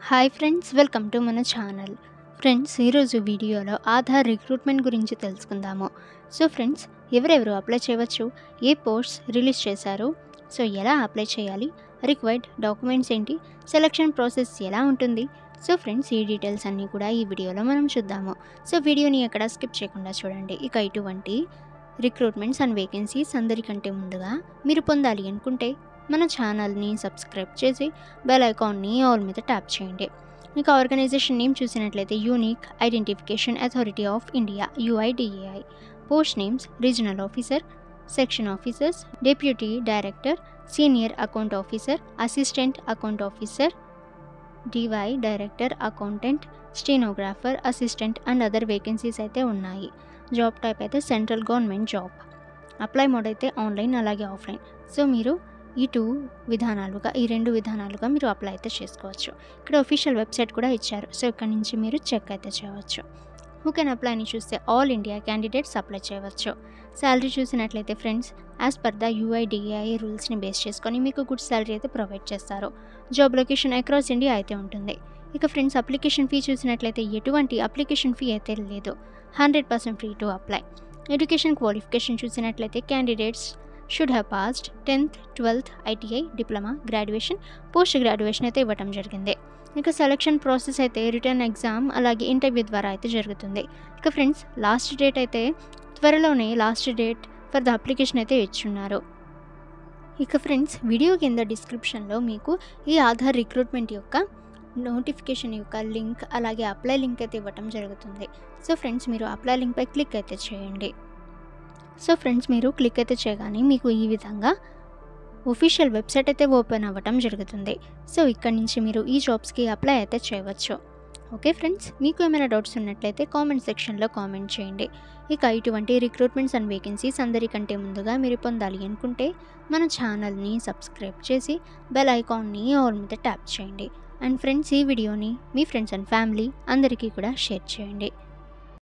Hi friends, welcome to మన channel. Friends, ఈరోజు వీడియోలో ఆధార్ రిక్రూట్మెంట్ గురించి తెలుసుకుందాము. సో ఫ్రెండ్స్, ఎవరెవరు అప్లై చేయవచ్చు, ఏ పోస్ట్స్ రిలీజ్ చేశారు, సో ఎలా అప్లై చేయాలి, రిక్వైర్డ్ డాక్యుమెంట్స్ ఏంటి, సెలక్షన్ ప్రాసెస్ ఎలా ఉంటుంది, సో ఫ్రెండ్స్ ఈ డీటెయిల్స్ అన్నీ కూడా ఈ వీడియోలో మనం చూద్దాము. సో వీడియోని ఎక్కడ స్కిప్ చేయకుండా చూడండి. ఇక ఇటువంటి రిక్రూట్మెంట్స్ అండ్ వేకెన్సీస్ అందరికంటే ముందుగా మీరు పొందాలి అనుకుంటే మన ఛానల్ని సబ్స్క్రైబ్ చేసి బెల్ ఐకాన్ని ఆల్ మీద ట్యాప్ చేయండి. మీకు ఆర్గనైజేషన్ నేమ్ చూసినట్లయితే unique identification authority of India UIDAI. Post names regional officer, section officers, deputy director, senior account officer, assistant account officer, DY director, accountant, stenographer, assistant and other vacancies అయితే ఉన్నాయి. Job type అయితే central government job. Apply mode అయితే online అలాగే offline. So మీరు ఈ రెండు విధానాలుగా మీరు apply అయితే చేసుకోవచ్చు. ఇక్కడ అఫీషియల్ వెబ్సైట్ కూడా ఇచ్చారు. సో ఇక్కడ నుంచి మీరు చెక్ అయితే చేయవచ్చు. హూ కెన్ అప్లై అని చూస్తే ఆల్ ఇండియా క్యాండిడేట్స్ అప్లై చేయవచ్చు. శాలరీ చూసినట్లయితే friends, as per the UIDAI రూల్స్ని బేస్ చేసుకొని మీకు గుడ్ శాలరీ అయితే ప్రొవైడ్ చేస్తారు. జాబ్ లొకేషన్ అక్రాస్ ఇండియా అయితే ఉంటుంది. ఇక ఫ్రెండ్స్, అప్లికేషన్ ఫీ చూసినట్లయితే ఎటువంటి అప్లికేషన్ ఫీ అయితే లేదు. 100% free to apply. Education qualification చూసినట్లయితే candidates should have passed 10th, 12th ITI, diploma, graduation, post graduation అయితే ఇవ్వటం జరిగింది. ఇక సెలక్షన్ ప్రాసెస్ అయితే రిటర్న్ ఎగ్జామ్ అలాగే ఇంటర్వ్యూ ద్వారా అయితే జరుగుతుంది. ఇక ఫ్రెండ్స్, లాస్ట్ డేట్ అయితే త్వరలోనే last date for the application అయితే ఇచ్చున్నారు. ఇక ఫ్రెండ్స్, వీడియో కింద డిస్క్రిప్షన్లో మీకు ఈ ఆధార్ రిక్రూట్మెంట్ యొక్క నోటిఫికేషన్ యొక్క లింక్ అలాగే అప్లై లింక్ అయితే ఇవ్వటం జరుగుతుంది. సో ఫ్రెండ్స్, మీరు అప్లై లింక్పై క్లిక్ అయితే చేయండి. సో ఫ్రెండ్స్, మీరు క్లిక్ అయితే చేయగానే మీకు ఈ విధంగా ఒఫీషియల్ వెబ్సైట్ అయితే ఓపెన్ అవ్వటం జరుగుతుంది. సో ఇక్కడ నుంచి మీరు ఈ జాబ్స్కి అప్లై అయితే చేయవచ్చు. ఓకే ఫ్రెండ్స్, మీకు ఏమైనా డౌట్స్ ఉన్నట్లయితే కామెంట్ సెక్షన్లో కామెంట్ చేయండి. ఇక ఇటువంటి రిక్రూట్మెంట్స్ అండ్ వేకెన్సీస్ అందరికంటే ముందుగా మీరు పొందాలి అనుకుంటే మన ఛానల్ని సబ్స్క్రైబ్ చేసి బెల్ ఐకాన్ని ఆల్ మీద ట్యాప్ చేయండి. అండ్ ఫ్రెండ్స్, ఈ వీడియోని మీ ఫ్రెండ్స్ అండ్ ఫ్యామిలీ అందరికీ కూడా షేర్ చేయండి.